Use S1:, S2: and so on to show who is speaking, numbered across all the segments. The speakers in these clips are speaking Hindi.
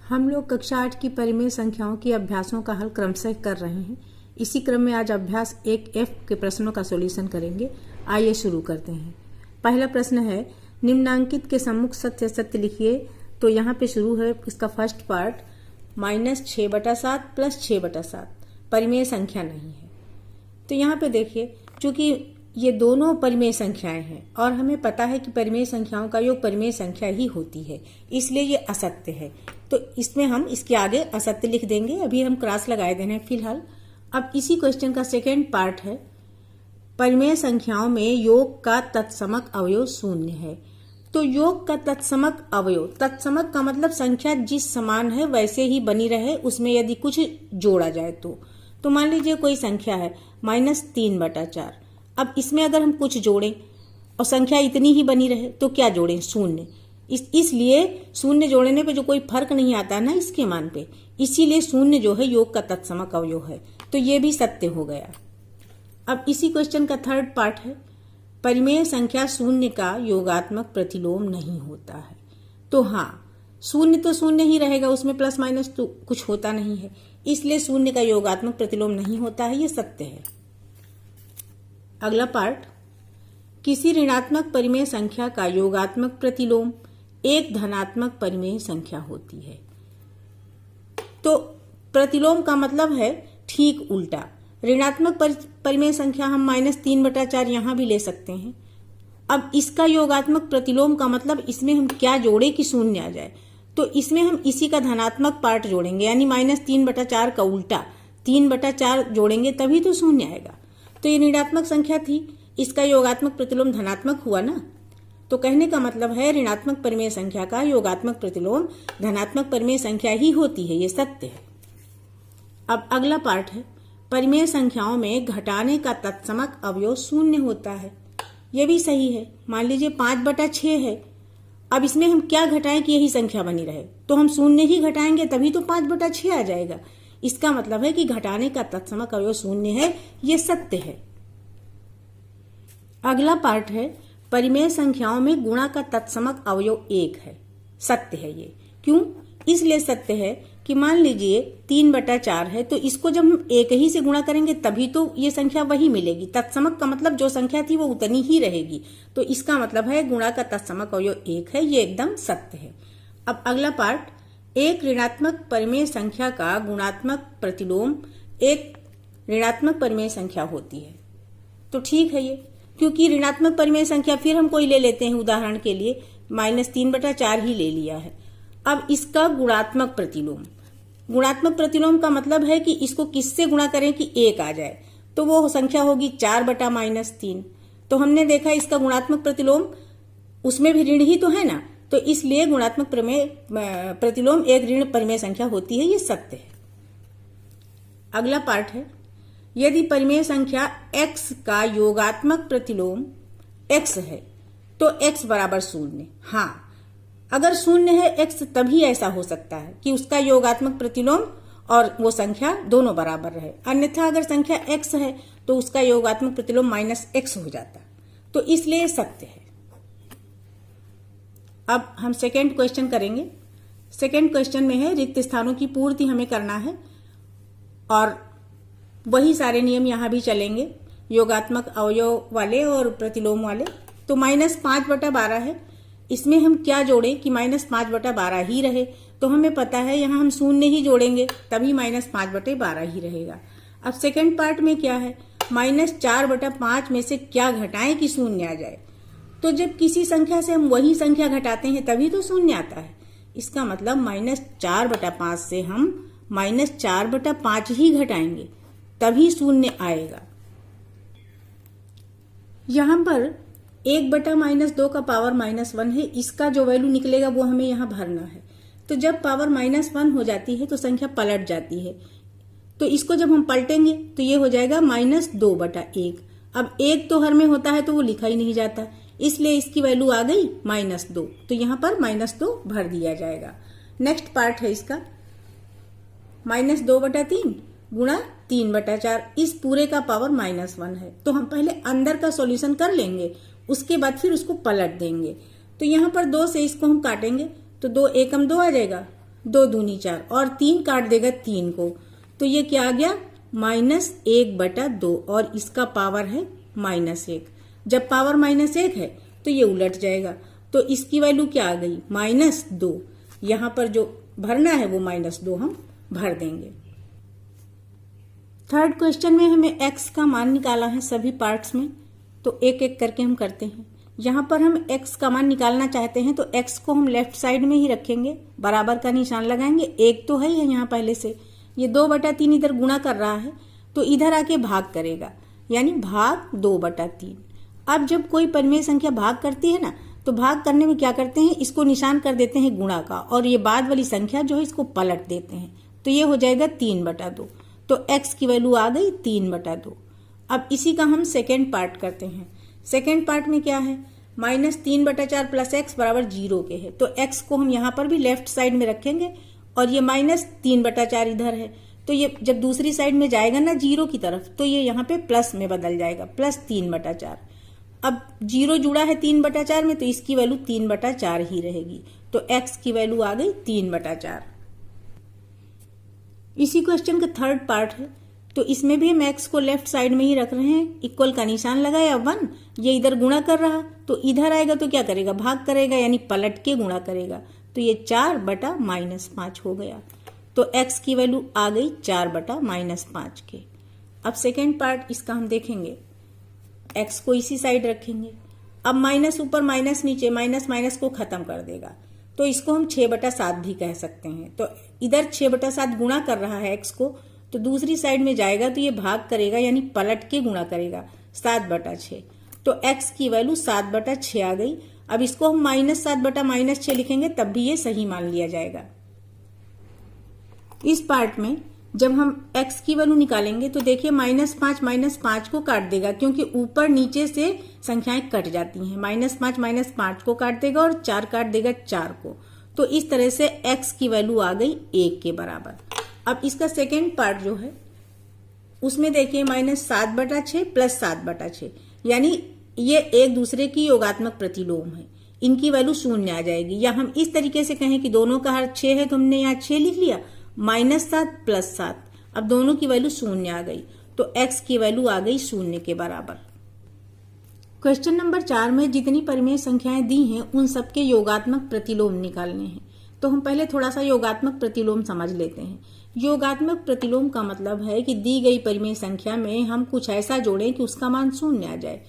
S1: हम लोग कक्षा 8 की परिमेय संख्याओं की अभ्यासों का हल क्रमशः कर रहे हैं। इसी क्रम में आज अभ्यास 1F के प्रश्नों का सॉल्यूशन करेंगे। आइए शुरू करते हैं। पहला प्रश्न है, निम्नांकित के सम्मुख सत्य सत्य लिखिए। तो यहाँ पे शुरू है इसका फर्स्ट पार्ट, -6/7 + 6/7 परिमेय संख्या नहीं है। तो यहाँ पे देखिए, चूंकि ये दोनों परिमेय संख्याएं हैं और हमें पता है कि परिमेय संख्याओं का योग परिमेय संख्या ही होती है, इसलिए ये असत्य है। तो इसमें हम इसके आगे असत्य लिख देंगे। अभी हम क्रॉस लगाए देने हैं फिलहाल। अब इसी क्वेश्चन का सेकेंड पार्ट है, परिमेय संख्याओं में योग का तत्समक अवयव 0 है। तो योग का तत्समक अवयव, तत्समक का मतलब संख्या जिस समान है वैसे ही बनी रहे, उसमें यदि कुछ जोड़ा जाए तो मान लीजिए कोई संख्या है -3/4। अब इसमें अगर हम कुछ जोड़ें और संख्या इतनी ही बनी रहे तो क्या जोड़ें? 0। इसलिए 0 जोड़ने पे जो कोई फर्क नहीं आता ना इसके मान पे, इसीलिए 0 जो है योग का तत्समक अवयव है। तो ये भी सत्य हो गया। अब इसी क्वेश्चन का थर्ड पार्ट है, परिमेय संख्या 0 का योगात्मक प्रतिलोम नहीं होता है। तो हाँ, 0 तो 0 ही रहेगा, उसमें प्लस माइनस तो कुछ होता नहीं है, इसलिए 0 का योगात्मक प्रतिलोम नहीं होता है, ये सत्य है। अगला पार्ट, किसी ऋणात्मक परिमेय संख्या का योगात्मक प्रतिलोम एक धनात्मक परिमेय संख्या होती है। तो प्रतिलोम का मतलब है ठीक उल्टा। ऋणात्मक परिमेय संख्या हम -3/4 यहां भी ले सकते हैं। अब इसका योगात्मक प्रतिलोम का मतलब इसमें हम क्या जोड़े कि 0 आ जाए? तो इसमें हम इसी का धनात्मक पार्ट जोड़ेंगे, यानी -3/4 का उल्टा 3/4 जोड़ेंगे तभी तो 0 आएगा। तो ये ऋणात्मक संख्या थी, इसका योगात्मक प्रतिलोम धनात्मक हुआ ना। तो कहने का मतलब है ऋणात्मक परिमेय संख्या का योगात्मक प्रतिलोम धनात्मक परिमेय संख्या ही होती है, ये सत्य है। अब अगला पार्ट है, परिमेय संख्याओं में घटाने का तत्समक अवयव 0 होता है। यह भी सही है। मान लीजिए 5/6 है। अब इसमें हम क्या घटाएं कि यही संख्या बनी रहे? तो हम 0 ही घटाएंगे तभी तो 5/6 आ जाएगा। इसका मतलब है कि घटाने का तत्समक अवयव 0 है, ये सत्य है। अगला पार्ट है, परिमेय संख्याओं में गुणा का तत्समक अवयव 1 है। सत्य है ये। क्यों? इसलिए सत्य है कि मान लीजिए 3/4 है, तो इसको जब हम 1 ही से गुणा करेंगे तभी तो ये संख्या वही मिलेगी। तत्समक का मतलब जो संख्या थी वो उतनी ही रहेगी। तो इसका मतलब है गुणा का तत्समक अवयव 1 है, ये एकदम सत्य है। अब अगला पार्ट, एक ऋणात्मक परिमेय संख्या का गुणात्मक प्रतिलोम एक ऋणात्मक परिमेय संख्या होती है। तो ठीक है ये, क्योंकि ऋणात्मक परिमेय संख्या फिर हम कोई ले लेते हैं, उदाहरण के लिए -3/4 ही ले लिया है। अब इसका गुणात्मक प्रतिलोम, गुणात्मक प्रतिलोम का मतलब है कि इसको किससे गुणा करें कि 1 आ जाए, तो वो संख्या होगी 4/-3। तो हमने देखा इसका गुणात्मक प्रतिलोम, उसमें भी ऋण ही तो है ना, तो इसलिए गुणात्मक प्रतिलोम एक ऋण परिमेय संख्या होती है, ये सत्य है। अगला पार्ट है, यदि परिमेय संख्या x का योगात्मक प्रतिलोम x है तो x = 0। हाँ, अगर 0 है x तभी ऐसा हो सकता है कि उसका योगात्मक प्रतिलोम और वो संख्या दोनों बराबर रहे। अन्यथा अगर संख्या x है तो उसका योगात्मक प्रतिलोम -x हो जाता, तो इसलिए सत्य है। अब हम सेकेंड क्वेश्चन करेंगे। सेकेंड क्वेश्चन में है, रिक्त स्थानों की पूर्ति हमें करना है और वही सारे नियम यहां भी चलेंगे, योगात्मक अवयव वाले और प्रतिलोम वाले। तो -5/12 है, इसमें हम क्या जोड़ें कि -5/12 ही रहे? तो हमें पता है यहां हम 0 ही जोड़ेंगे तभी -5/12 ही रहेगा। अब सेकंड पार्ट में क्या है, -4/5 में से क्या घटाएं कि 0 आ जाए? तो जब किसी संख्या से हम वही संख्या घटाते हैं तभी तो 0 आता है। इसका मतलब -4/5 से हम -4/5 ही घटाएंगे तभी 0 आएगा। यहां पर 1/-2 का पावर -1 है, इसका जो वैल्यू निकलेगा वो हमें यहाँ भरना है। तो जब पावर -1 हो जाती है तो संख्या पलट जाती है। तो इसको जब हम पलटेंगे तो ये हो जाएगा -2/1। अब 1 तो हर में होता है तो वो लिखा ही नहीं जाता, इसलिए इसकी वैल्यू आ गई -2। तो यहाँ पर -2 भर दिया जाएगा। नेक्स्ट पार्ट है इसका, -2/3 गुणा 3/4। इस पूरे का पावर -1 है, तो हम पहले अंदर का सॉल्यूशन कर लेंगे, उसके बाद फिर उसको पलट देंगे। तो यहाँ पर 2 से इसको हम काटेंगे तो 2 एकम 2 आ जाएगा, 2 दूनी 4 और 3 काट देगा 3 को, तो ये क्या आ गया -1/2 और इसका पावर है -1। जब पावर -1 है तो ये उलट जाएगा, तो इसकी वैल्यू क्या आ गई -2। यहां पर जो भरना है वो -2 हम भर देंगे। थर्ड क्वेश्चन में हमें x का मान निकाला है सभी पार्ट्स में, तो एक एक करके हम करते हैं। यहां पर हम x का मान निकालना चाहते हैं तो x को हम लेफ्ट साइड में ही रखेंगे, बराबर का निशान लगाएंगे। एक तो है यहाँ पहले से, ये 2/3 इधर गुणा कर रहा है तो इधर आके भाग करेगा, यानी भाग 2/3। अब जब कोई परिमेय संख्या भाग करती है ना, तो भाग करने में क्या करते हैं, इसको निशान कर देते हैं गुणा का, और ये बाद वाली संख्या जो है इसको पलट देते हैं, तो ये हो जाएगा 3/2। तो x की वैल्यू आ गई 3/2। अब इसी का हम सेकेंड पार्ट करते हैं। सेकेंड पार्ट में क्या है, -3/4 प्लस x बराबर 0 के है, तो x को हम यहाँ पर भी लेफ्ट साइड में रखेंगे और ये -3/4 इधर है, तो ये जब दूसरी साइड में जाएगा ना 0 की तरफ, तो ये यहाँ पे प्लस में बदल जाएगा, +3/4। अब 0 जुड़ा है 3/4 में, तो इसकी वैल्यू 3/4 ही रहेगी, तो x की वैल्यू आ गई 3/4। इसी क्वेश्चन का थर्ड पार्ट है, तो इसमें भी हम x को लेफ्ट साइड में ही रख रहे हैं, इक्वल का निशान लगाया 1, ये इधर गुणा कर रहा, तो इधर आएगा तो क्या करेगा, भाग करेगा, यानी पलट के गुणा करेगा, तो ये 4/-5 हो गया, तो x की वैल्यू आ गई 4/-5 के। अब सेकेंड पार्ट इसका हम देखेंगे, x को इसी साइड रखेंगे। अब माइनस ऊपर माइनस नीचे, माइनस माइनस को खत्म कर देगा, तो इसको हम 6/7 भी कह सकते हैं। तो इधर 6/7 गुणा कर रहा है x को, तो दूसरी साइड में जाएगा तो ये भाग करेगा, यानी पलट के गुणा करेगा, 7/6, तो x की वैल्यू 7/6 आ गई। अब इसको हम -7/-6 लिखेंगे, तब भी ये सही मान लिया जाएगा। इस पार्ट में जब हम x की वैल्यू निकालेंगे तो देखिए -5 को काट देगा, क्योंकि ऊपर नीचे से संख्याएं कट जाती हैं। -5 को काट देगा और 4 काट देगा 4 को, तो इस तरह से x की वैल्यू आ गई 1 के बराबर। अब इसका सेकेंड पार्ट जो है उसमें देखिए -7/6 प्लस 7/6, यानी ये एक दूसरे की योगात्मक प्रतिलोम है, इनकी वैल्यू 0 आ जाएगी। या हम इस तरीके से कहें कि दोनों का हर 6 है, तो हमने यहाँ 6 लिख लिया, -7 प्लस 7, अब दोनों की वैल्यू 0 आ गई, तो x की वैल्यू आ गई 0 के बराबर। क्वेश्चन नंबर 4 में जितनी परिमेय संख्याएं दी हैं उन सबके योगात्मक प्रतिलोम निकालने हैं। तो हम पहले थोड़ा सा योगात्मक प्रतिलोम समझ लेते हैं। योगात्मक प्रतिलोम का मतलब है कि दी गई परिमेय संख्या में हम कुछ ऐसा जोड़ें कि उसका मान 0 आ जाए।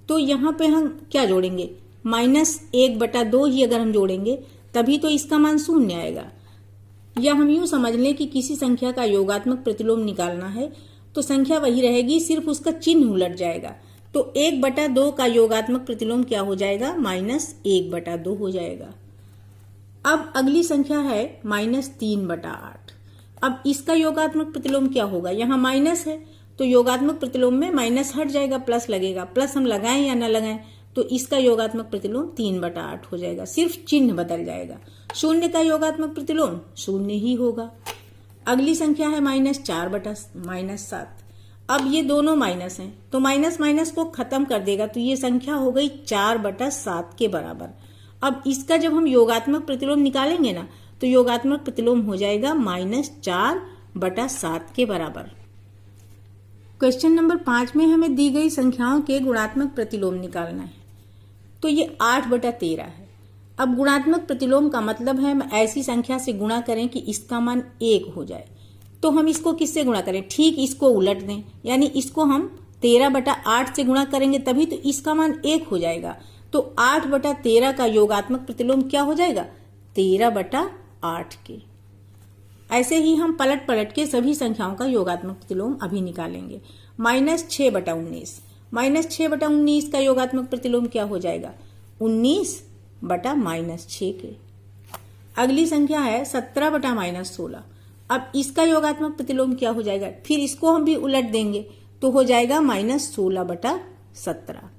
S1: तो यहाँ पे हम क्या जोड़ेंगे, -1/2 ही अगर हम जोड़ेंगे तभी तो इसका मान 0 आएगा। या हम यूं समझ लें कि किसी संख्या का योगात्मक प्रतिलोम निकालना है तो संख्या वही रहेगी, सिर्फ उसका चिन्ह उलट जाएगा। तो 1/2 का योगात्मक प्रतिलोम क्या हो जाएगा, -1/2 हो जाएगा। अब अगली संख्या है -3/8। अब इसका योगात्मक प्रतिलोम क्या होगा, यहाँ माइनस है तो योगात्मक प्रतिलोम में माइनस हट जाएगा, प्लस लगेगा। प्लस हम लगाएं या ना लगाएं तो इसका योगात्मक प्रतिलोम 3/8 हो जाएगा, सिर्फ चिन्ह बदल जाएगा। 0 का योगात्मक प्रतिलोम 0 ही होगा। अगली संख्या है -4/-7। अब ये दोनों माइनस हैं तो माइनस माइनस को खत्म कर देगा, तो ये संख्या हो गई 4/7 के बराबर। अब इसका जब हम योगात्मक प्रतिलोम निकालेंगे ना तो योगात्मक प्रतिलोम हो जाएगा -4/7 के बराबर। क्वेश्चन नंबर 5 में हमें दी गई संख्याओं के गुणात्मक प्रतिलोम निकालना है। तो ये 8/13 है। अब गुणात्मक प्रतिलोम का मतलब है हम ऐसी संख्या से गुणा करें कि इसका मान 1 हो जाए। तो हम इसको किससे गुणा करें, ठीक इसको उलट दें, यानी इसको हम 13/8 से गुणा करेंगे तभी तो इसका मान 1 हो जाएगा। तो 8/13 का योगात्मक प्रतिलोम क्या हो जाएगा, 13/8 के। ऐसे ही हम पलट पलट के सभी संख्याओं का योगात्मक प्रतिलोम अभी निकालेंगे। -6/19, -6/19 का योगात्मक प्रतिलोम क्या हो जाएगा, 19/-6 के। अगली संख्या है 17/-16। अब इसका योगात्मक प्रतिलोम क्या हो जाएगा, फिर इसको हम भी उलट देंगे तो हो जाएगा -16/17।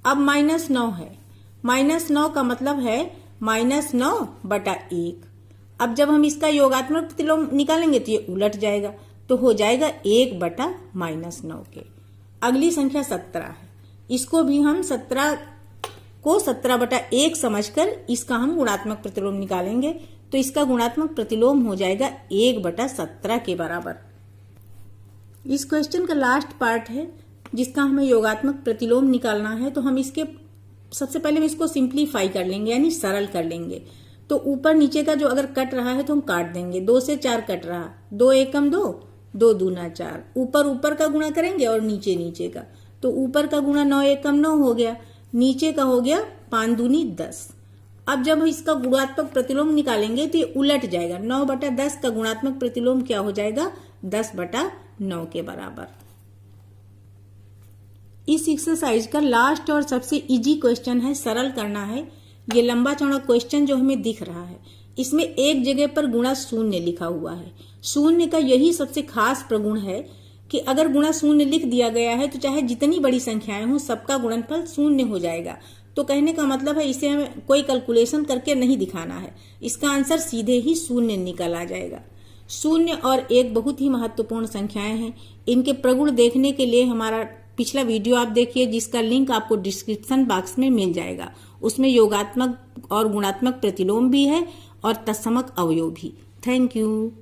S1: अब -9 है, -9 का मतलब है -9/1। अब जब हम इसका योगात्मक प्रतिलोम निकालेंगे तो ये उलट जाएगा, तो हो जाएगा 1/-9 के। अगली संख्या 17 है, इसको भी हम 17 को 17/1 समझकर इसका हम गुणात्मक प्रतिलोम निकालेंगे। तो इसका गुणात्मक प्रतिलोम हो जाएगा 1/17 के बराबर। इस क्वेश्चन का लास्ट पार्ट है जिसका हमें योगात्मक प्रतिलोम निकालना है। तो हम इसके सबसे पहले इसको सिंप्लीफाई कर लेंगे, यानी सरल कर लेंगे। तो ऊपर नीचे का जो अगर कट रहा है तो हम काट देंगे। 2 से 4 कट रहा, 2 एकम 2, 2 दूना 4। ऊपर ऊपर का गुणा करेंगे और नीचे नीचे का। तो ऊपर का गुणा 9 एकम 9 हो गया, नीचे का हो गया 5 दूनी 10। अब जब इसका गुणात्मक प्रतिलोम निकालेंगे तो ये उलट जाएगा। 9/10 का गुणात्मक प्रतिलोम क्या हो जाएगा? 10/9 के बराबर। इस एक्सरसाइज का लास्ट और सबसे इजी क्वेश्चन है, सरल करना है। ये लंबा चौड़ा क्वेश्चन जो हमें दिख रहा है, इसमें एक जगह पर गुणा शून्य लिखा हुआ है। शून्य का यही सबसे खास प्रगुण है कि अगर गुणा शून्य लिख दिया गया है तो चाहे जितनी बड़ी संख्याएं हों सबका गुणनफल शून्य हो जाएगा। तो कहने का मतलब है इसे हमें कोई कैलकुलेशन करके नहीं दिखाना है, इसका आंसर सीधे ही शून्य निकल आ जाएगा। 0 और 1 बहुत ही महत्वपूर्ण संख्याएं हैं। इनके प्रगुण देखने के लिए हमारा पिछला वीडियो आप देखिए, जिसका लिंक आपको डिस्क्रिप्शन बॉक्स में मिल जाएगा। उसमें योगात्मक और गुणात्मक प्रतिलोम भी है और तत्समक अवयव भी। Thank you.